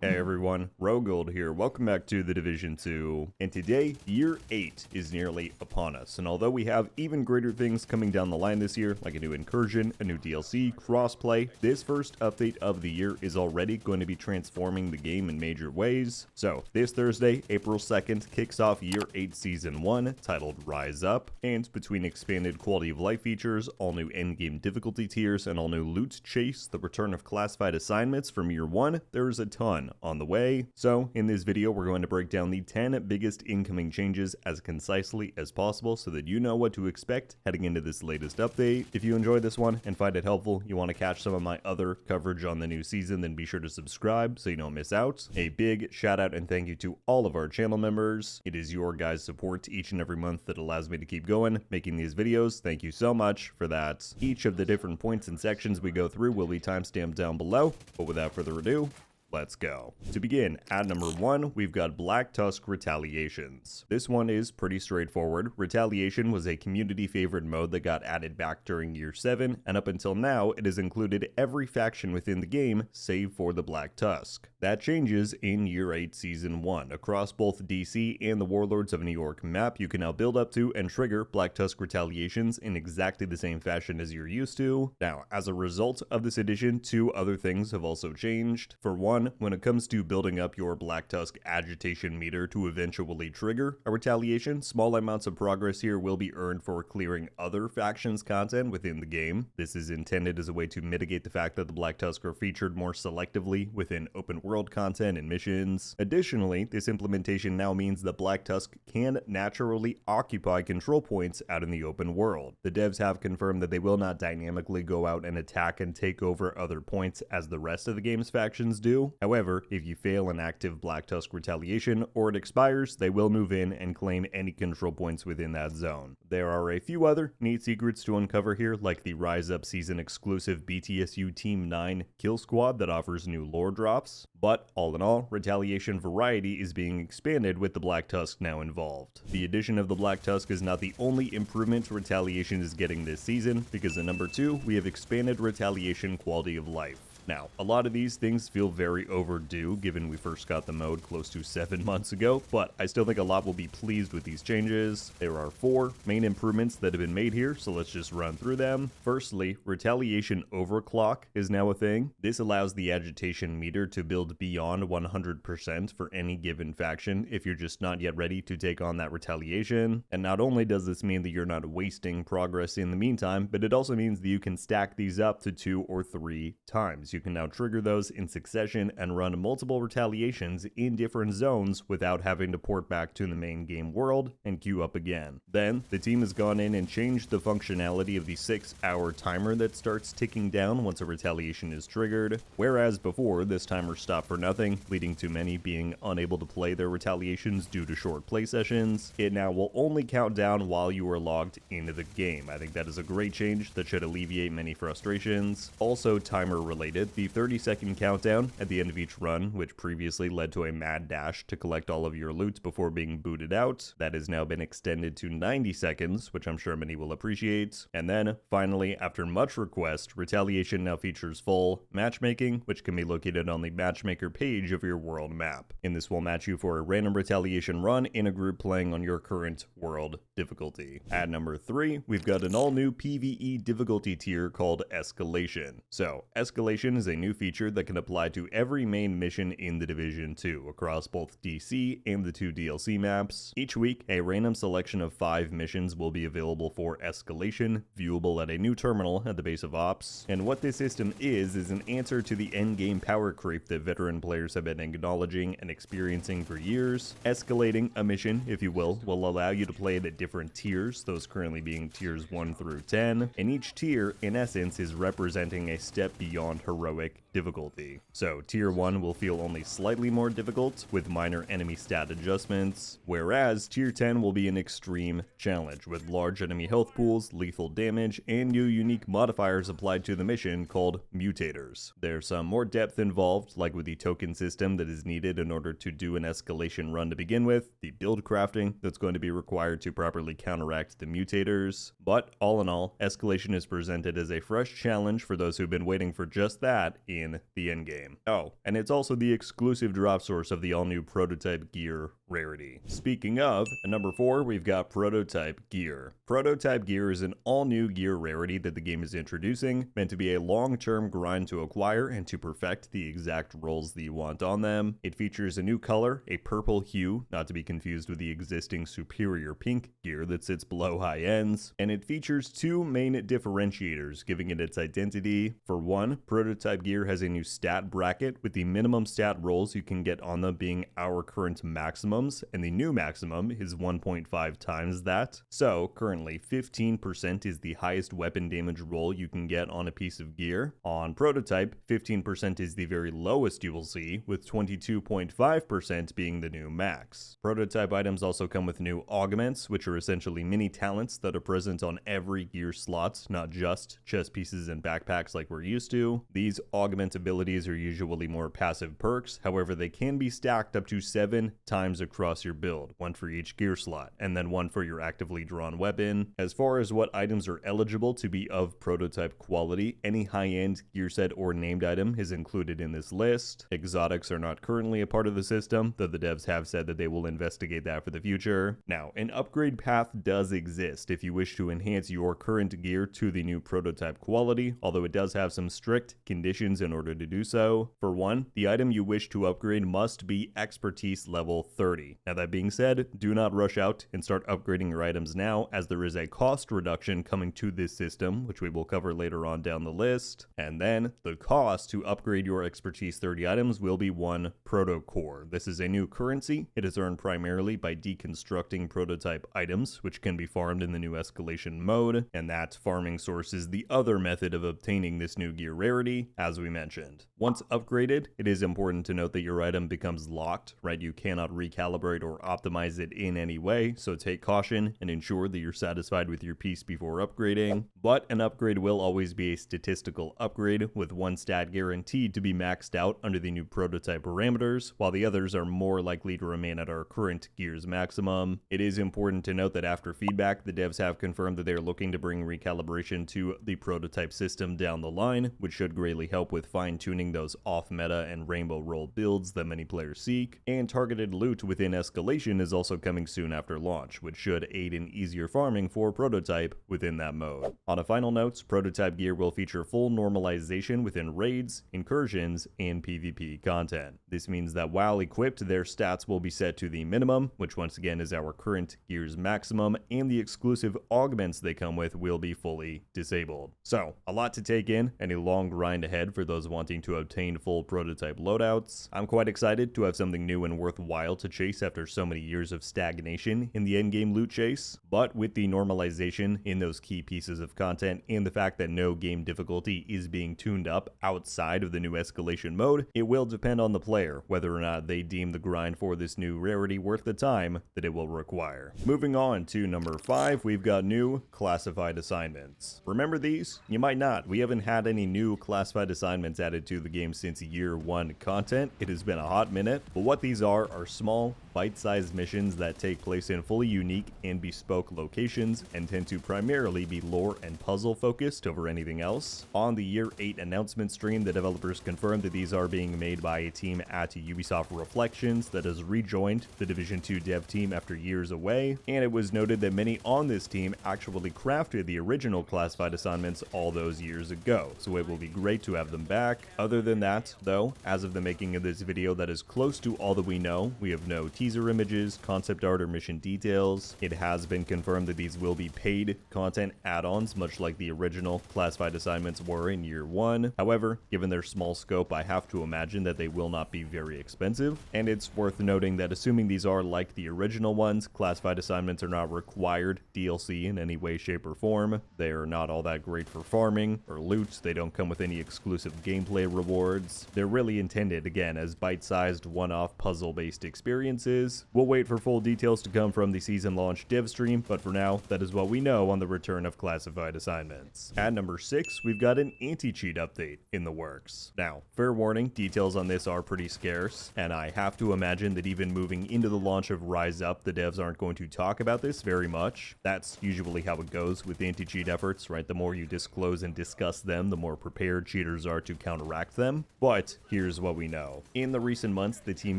Hey everyone, RogueGold here. Welcome back to the Division 2. And today, Year 8 is nearly upon us. And although we have even greater things coming down the line this year, like a new incursion, a new DLC, crossplay, this first update of the year is already going to be transforming the game in major ways. So, this Thursday, April 2nd, kicks off Year 8 Season 1, titled Rise Up. And between expanded quality of life features, all new endgame difficulty tiers, and all new loot chase, the return of classified assignments from Year 1, there's a ton on the way. So in this video we're going to break down the 10 biggest incoming changes as concisely as possible so that you know what to expect heading into this latest update. If you enjoyed this one and find it helpful, you want to catch some of my other coverage on the new season, then be sure to subscribe so you don't miss out. A big shout out and thank you to all of our channel members. It is your guys' support each and every month that allows me to keep going making these videos. Thank you so much for that. Each of the different points and sections we go through will be timestamped down below, but without further ado, let's go. To begin, at number 1, we've got Black Tusk Retaliations. This one is pretty straightforward. Retaliation was a community favorite mode that got added back during Year 7, and up until now, it has included every faction within the game, save for the Black Tusk. That changes in Year 8 Season 1. Across both DC and the Warlords of New York map, you can now build up to and trigger Black Tusk Retaliations in exactly the same fashion as you're used to. Now, as a result of this addition, 2 other things have also changed. For one, when it comes to building up your Black Tusk agitation meter to eventually trigger a retaliation, small amounts of progress here will be earned for clearing other factions' content within the game. This is intended as a way to mitigate the fact that the Black Tusk are featured more selectively within open world content and missions. Additionally, this implementation now means that Black Tusk can naturally occupy control points out in the open world. The devs have confirmed that they will not dynamically go out and attack and take over other points as the rest of the game's factions do. However, if you fail an active Black Tusk retaliation or it expires, they will move in and claim any control points within that zone. There are a few other neat secrets to uncover here, like the Rise Up season exclusive BTSU Team 9 kill squad that offers new lore drops. But all in all, retaliation variety is being expanded with the Black Tusk now involved. The addition of the Black Tusk is not the only improvement retaliation is getting this season, because at number 2, we have expanded retaliation quality of life. Now, a lot of these things feel very overdue given we first got the mode close to 7 months ago, but I still think a lot will be pleased with these changes. There are 4 main improvements that have been made here, so let's just run through them. Firstly, retaliation overclock is now a thing. This allows the agitation meter to build beyond 100% for any given faction if you're just not yet ready to take on that retaliation. And not only does this mean that you're not wasting progress in the meantime, but it also means that you can stack these up to 2 or 3 times. You can now trigger those in succession and run multiple retaliations in different zones without having to port back to the main game world and queue up again. Then, the team has gone in and changed the functionality of the 6-hour timer that starts ticking down once a retaliation is triggered, whereas before this timer stopped for nothing, leading to many being unable to play their retaliations due to short play sessions. It now will only count down while you are logged into the game. I think that is a great change that should alleviate many frustrations. Also timer related, the 30-second countdown at the end of each run, which previously led to a mad dash to collect all of your loot before being booted out, that has now been extended to 90 seconds, which I'm sure many will appreciate. And then, finally, after much request, retaliation now features full matchmaking, which can be located on the matchmaker page of your world map. And this will match you for a random retaliation run in a group playing on your current world difficulty. At number 3, we've got an all-new PvE difficulty tier called Escalation. So, Escalation is a new feature that can apply to every main mission in the Division 2 across both DC and the 2 DLC maps. Each week, a random selection of 5 missions will be available for Escalation, viewable at a new terminal at the base of Ops. And what this system is an answer to the endgame power creep that veteran players have been acknowledging and experiencing for years. Escalating a mission, if you will allow you to play it at different tiers, those currently being tiers 1 through 10, and each tier, in essence, is representing a step beyond heroic difficulty. So tier 1 will feel only slightly more difficult with minor enemy stat adjustments, whereas tier 10 will be an extreme challenge with large enemy health pools, lethal damage, and new unique modifiers applied to the mission called mutators. There's some more depth involved, like with the token system that is needed in order to do an escalation run to begin with, the build crafting that's going to be required to properly counteract the mutators, but all in all, escalation is presented as a fresh challenge for those who've been waiting for just that that in the endgame. Oh, and it's also the exclusive drop source of the all-new prototype gear rarity. Speaking of, at number 4, we've got prototype gear. Prototype gear is an all-new gear rarity that the game is introducing, meant to be a long-term grind to acquire and to perfect the exact roles that you want on them. It features a new color, a purple hue, not to be confused with the existing superior pink gear that sits below high ends, and it features 2 main differentiators, giving it its identity. For one, prototype gear has a new stat bracket, with the minimum stat rolls you can get on them being our current maximums, and the new maximum is 1.5 times that. So currently 15% is the highest weapon damage roll you can get on a piece of gear. On prototype, 15% is the very lowest you will see, with 22.5% being the new max. Prototype items also come with new augments, which are essentially mini talents that are present on every gear slot, not just chest pieces and backpacks like we're used to. These augment abilities are usually more passive perks, however they can be stacked up to 7 times across your build, 1 for each gear slot, and then 1 for your actively drawn weapon. As far as what items are eligible to be of prototype quality, any high-end gear set or named item is included in this list. Exotics are not currently a part of the system, though the devs have said that they will investigate that for the future. Now, an upgrade path does exist if you wish to enhance your current gear to the new prototype quality, although it does have some strict conditions in order to do so. For one, the item you wish to upgrade must be expertise level 30. Now that being said, do not rush out and start upgrading your items now, as there is a cost reduction coming to this system, which we will cover later on down the list. And then, the cost to upgrade your expertise 30 items will be 1 proto core. This is a new currency. It is earned primarily by deconstructing prototype items, which can be farmed in the new escalation mode, and that farming source is the other method of obtaining this new gear rarity, as we mentioned. Once upgraded, it is important to note that your item becomes locked, right? You cannot recalibrate or optimize it in any way, so take caution and ensure that you're satisfied with your piece before upgrading. But an upgrade will always be a statistical upgrade, with 1 stat guaranteed to be maxed out under the new prototype parameters, while the others are more likely to remain at our current gear's maximum. It is important to note that after feedback, the devs have confirmed that they are looking to bring recalibration to the prototype system down the line, which should greatly help with fine-tuning those off-meta and rainbow roll builds that many players seek. And targeted loot within Escalation is also coming soon after launch, which should aid in easier farming for prototype within that mode. On a final note, prototype gear will feature full normalization within raids, incursions, and PvP content. This means that while equipped, their stats will be set to the minimum, which once again is our current gear's maximum, and the exclusive augments they come with will be fully disabled. So, a lot to take in and a long grind ahead for those wanting to obtain full prototype loadouts. I'm quite excited to have something new and worthwhile to chase after so many years of stagnation in the endgame loot chase, but with the normalization in those key pieces of content and the fact that no game difficulty is being tuned up outside of the new escalation mode, it will depend on the player whether or not they deem the grind for this new rarity worth the time that it will require. Moving on to number 5, we've got new classified assignments. Remember these? You might not. We haven't had any new classified assignments added to the game since year 1 content. It has been a hot minute, but what these are small, bite-sized missions that take place in fully unique and bespoke locations and tend to primarily be lore and puzzle focused over anything else. On the year 8 announcement stream, the developers confirmed that these are being made by a team at Ubisoft Reflections that has rejoined the Division 2 dev team after years away, and it was noted that many on this team actually crafted the original classified assignments all those years ago, so it will be great to have them back. Other than that, though, as of the making of this video, that is close to all that we know. We have no teaser images, concept art, or mission details. It has been confirmed that these will be paid content add-ons, much like the original classified assignments were in year 1. However, given their small scope, I have to imagine that they will not be very expensive, and it's worth noting that assuming these are like the original ones, classified assignments are not required DLC in any way, shape, or form. They are not all that great for farming or loot. They don't come with any exclusive gameplay rewards. They're really intended, again, as bite-sized, one-off puzzle-based experiences bonuses. We'll wait for full details to come from the season launch dev stream, but for now, that is what we know on the return of classified assignments. At number 6, we've got an anti-cheat update in the works. Now, fair warning, details on this are pretty scarce, and I have to imagine that even moving into the launch of Rise Up, the devs aren't going to talk about this very much. That's usually how it goes with anti-cheat efforts, right? The more you disclose and discuss them, the more prepared cheaters are to counteract them. But here's what we know. In the recent months, the team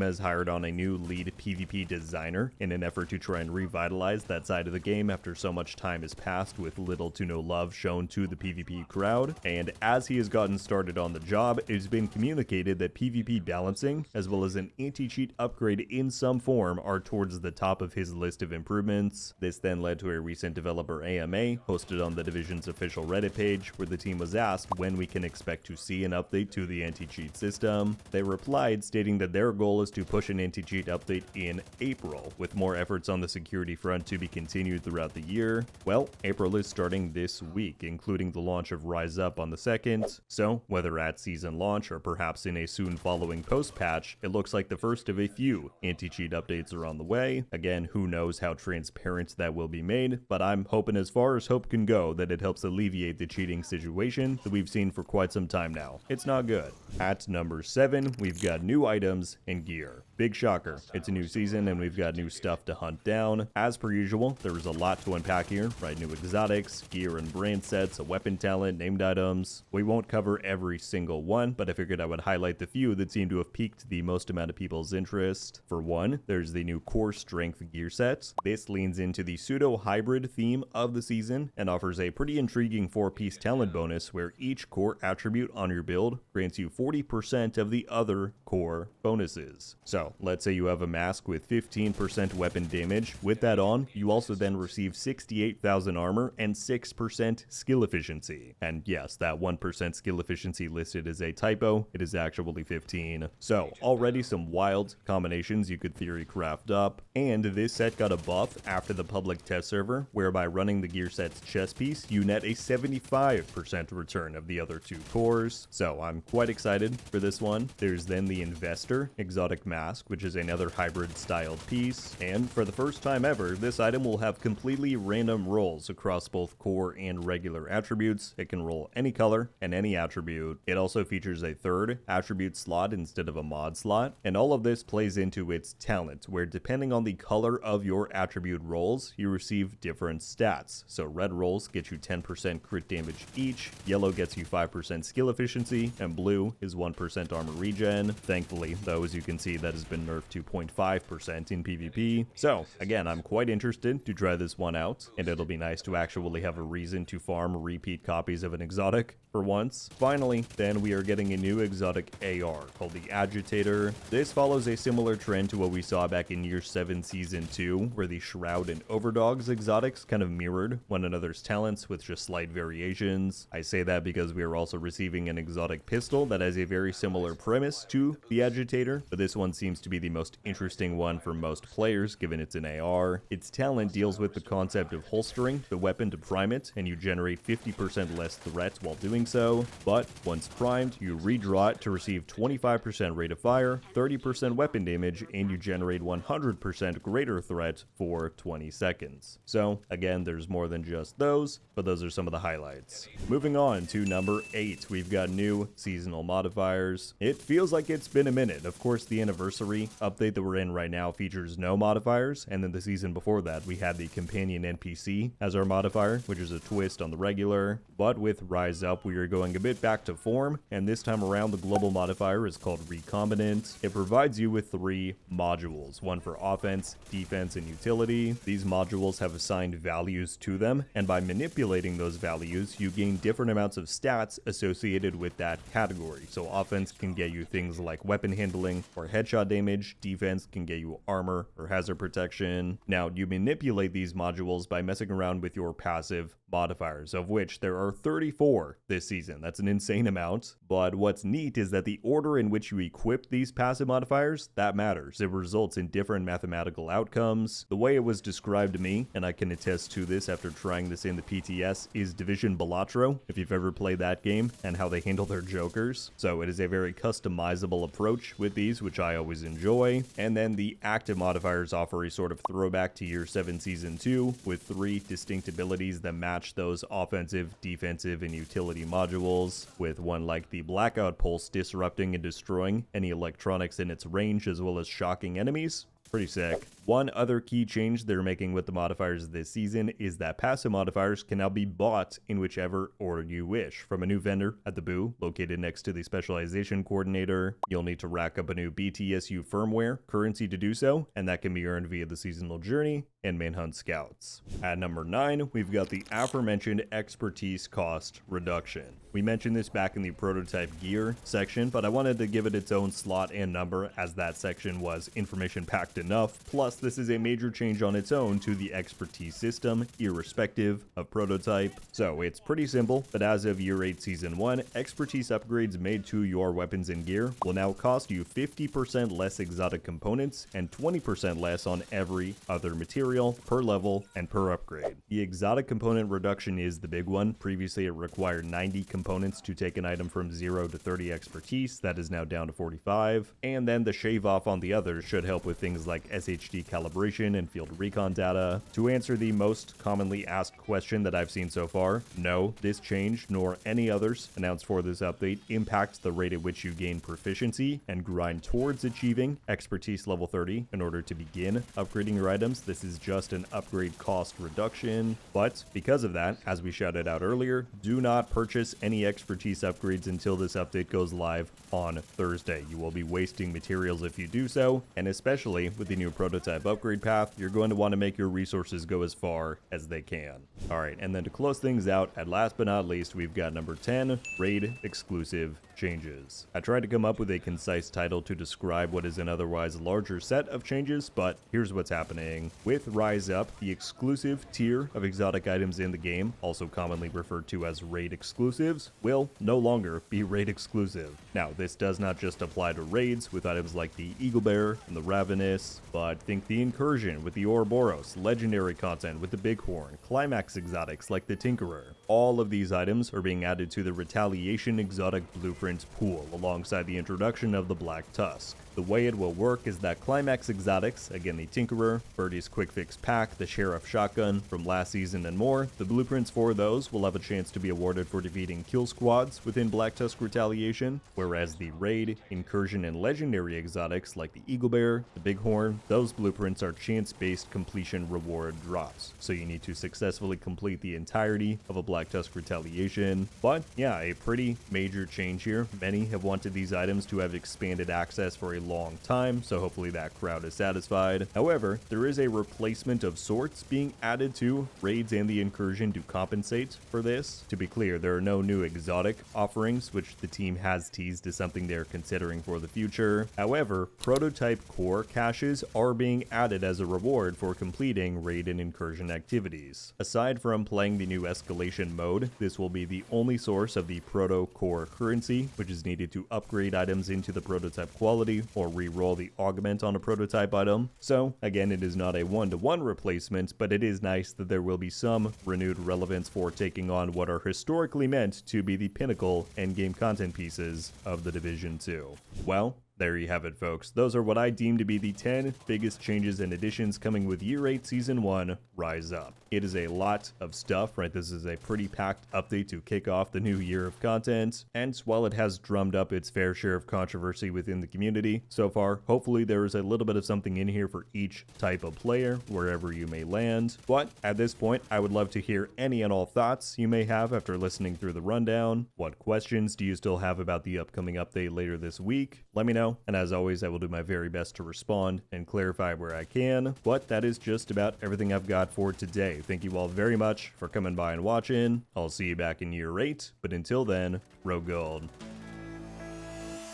has hired on a new lead PvP designer in an effort to try and revitalize that side of the game after so much time has passed with little to no love shown to the PvP crowd. And as he has gotten started on the job, it has been communicated that PvP balancing, as well as an anti-cheat upgrade in some form, are towards the top of his list of improvements. This then led to a recent developer AMA hosted on the Division's official Reddit page, where the team was asked when we can expect to see an update to the anti-cheat system. They replied stating that their goal is to push an anti-cheat update in April, with more efforts on the security front to be continued throughout the year. Well, April is starting this week, including the launch of Rise Up on the 2nd, so whether at season launch or perhaps in a soon following post-patch, it looks like the first of a few anti-cheat updates are on the way. Again, who knows how transparent that will be made, but I'm hoping as far as hope can go that it helps alleviate the cheating situation that we've seen for quite some time now. It's not good. At number 7, we've got new items and gear. Big shocker. It's a new season and we've got new stuff to hunt down. As per usual, there's a lot to unpack here, right? New exotics, gear and brand sets, a weapon talent, named items. We won't cover every single one, but I figured I would highlight the few that seem to have piqued the most amount of people's interest. For one, there's the new core strength gear set. This leans into the pseudo-hybrid theme of the season and offers a pretty intriguing 4-piece talent bonus where each core attribute on your build grants you 40% of the other core bonuses. So, let's say you have a mask with 15% weapon damage. With that on, you also then receive 68,000 armor and 6% skill efficiency. And yes, that 1% skill efficiency listed is a typo. It is actually 15. So, already some wild combinations you could theory craft up. And this set got a buff after the public test server, whereby running the gear set's chest piece, you net a 75% return of the other 2 cores. So, I'm quite excited for this one. There's then the Investor exotic mask, which is another hybrid styled piece, and for the first time ever, this item will have completely random rolls across both core and regular attributes. It can roll any color and any attribute. It also features a third attribute slot instead of a mod slot, and all of this plays into its talent, where depending on the color of your attribute rolls, you receive different stats. So red rolls get you 10% crit damage each, yellow gets you 5% skill efficiency, and blue is 1% armor regen. Thankfully, though, as you can see, that has been nerfed to 0.5% in PvP. So, again, I'm quite interested to try this one out, and it'll be nice to actually have a reason to farm repeat copies of an exotic for once. Finally, then we are getting a new exotic AR called the Agitator. This follows a similar trend to what we saw back in Year 7 Season 2, where the Shroud and Overdogs exotics kind of mirrored one another's talents with just slight variations. I say that because we are also receiving an exotic pistol that has a very similar premise to the Agitator, but this one seems to be the most interesting one for most players given it's an AR. Its talent deals with the concept of holstering the weapon to prime it, and you generate 50% less threat while doing so, but once primed, you redraw it to receive 25% rate of fire, 30% weapon damage, and you generate 100% greater threat for 20 seconds. So again, there's more than just those, but those are some of the highlights. Moving on to number 8, we've got new seasonal modifiers. It feels like it's been a minute. Of course, the anniversary update that we're in right now features no modifiers, and then the season before that we had the companion NPC as our modifier, which is a twist on the regular. But with Rise Up, we are going a bit back to form, and this time around the global modifier is called Recombinant. It provides you with 3 modules, one for offense, defense, and utility. These modules have assigned values to them, and by manipulating those values, you gain different amounts of stats associated with that category. So offense can get you things like weapon handling or headshot damage, defense can get you armor or hazard protection. Now, you manipulate these modules by messing around with your passive modifiers, of which there are 34 this season. That's an insane amount, but what's neat is that the order in which you equip these passive modifiers, that matters. It results in different mathematical outcomes. The way it was described to me, and I can attest to this after trying this in the PTS, is Division Balatro, if you've ever played that game, and how they handle their jokers. So it is a very customizable approach with these, which I always enjoy. And then then the active modifiers offer a sort of throwback to Year 7 Season 2 with 3 distinct abilities that match those offensive, defensive, and utility modules, with one like the Blackout Pulse disrupting and destroying any electronics in its range as well as shocking enemies. Pretty sick. One other key change they're making with the modifiers this season is that passive modifiers can now be bought in whichever order you wish. From a new vendor at the booth located next to the specialization coordinator, you'll need to rack up a new BTSU firmware currency to do so, and that can be earned via the seasonal journey and main hunt scouts. At number 9, we've got the aforementioned expertise cost reduction. We mentioned this back in the prototype gear section, but I wanted to give it its own slot and number as that section was information packed enough. Plus, this is a major change on its own to the expertise system, irrespective of prototype. So it's pretty simple, but as of Year 8 Season 1, expertise upgrades made to your weapons and gear will now cost you 50% less exotic components and 20% less on every other material per level and per upgrade. The exotic component reduction is the big one. Previously, it required 90 components to take an item from 0 to 30 expertise. That is now down to 45. And then the shave off on the others should help with things like SHD calibration and field recon data. To answer the most commonly asked question that I've seen so far, no, this change nor any others announced for this update impacts the rate at which you gain proficiency and grind towards achieving expertise level 30 in order to begin upgrading your items. This is just an upgrade cost reduction, but because of that, as we shouted out earlier, do not purchase any expertise upgrades until this update goes live on Thursday. You will be wasting materials if you do so, and especially with the new prototype upgrade path, you're going to want to make your resources go as far as they can. Alright, and then to close things out, at last but not least, we've got number 10, raid exclusive changes. I tried to come up with a concise title to describe what is an otherwise larger set of changes, but here's what's happening. With Rise Up, the exclusive tier of exotic items in the game, also commonly referred to as raid exclusives, will no longer be raid exclusive. Now, this does not just apply to raids with items like the Eagle Bear and the Ravenous, but think the Incursion with the Ouroboros, legendary content with the Bighorn, climax exotics like the Tinkerer. All of these items are being added to the Retaliation exotic blueprints pool alongside the introduction of the Black Tusk. The way it will work is that climax exotics, again the Tinkerer, Birdie's Quick Fix Pack, the Sheriff Shotgun from last season and more, the blueprints for those will have a chance to be awarded for defeating kill squads within Black Tusk Retaliation, whereas the Raid, Incursion, and Legendary exotics like the Eagle Bear, the Bighorn, those blueprints are chance-based completion reward drops, so you need to successfully complete the entirety of a Black Tusk Retaliation. But yeah, a pretty major change here. Many have wanted these items to have expanded access for a long time, so hopefully that crowd is satisfied. However, there is a replacement of sorts being added to raids and the Incursion to compensate for this. To be clear, there are no new exotic offerings, which the team has teased as something they're considering for the future. However, prototype core caches are being added as a reward for completing raid and Incursion activities. Aside from playing the new Escalation mode, this will be the only source of the proto core currency, which is needed to upgrade items into the prototype quality or re-roll the augment on a prototype item. So again, it is not a one-to-one replacement, but it is nice that there will be some renewed relevance for taking on what are historically meant to be the pinnacle endgame content pieces of the Division 2. Well, there you have it, folks. Those are what I deem to be the 10 biggest changes and additions coming with Year 8 Season 1 Rise Up. It is a lot of stuff, right? This is a pretty packed update to kick off the new year of content, and while it has drummed up its fair share of controversy within the community so far, hopefully there is a little bit of something in here for each type of player, wherever you may land. But at this point, I would love to hear any and all thoughts you may have after listening through the rundown. What questions do you still have about the upcoming update later this week? Let me know. And as always, I will do my very best to respond and clarify where I can. But that is just about everything I've got for today. Thank you all very much for coming by and watching. I'll see you back in Year 8. But until then, RogueGold.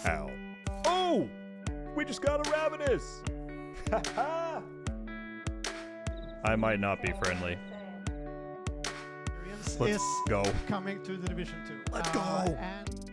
Ow. Oh! We just got a Ravenous! Haha! I might not be friendly. Let's go. Coming to the Division 2. Let's go! And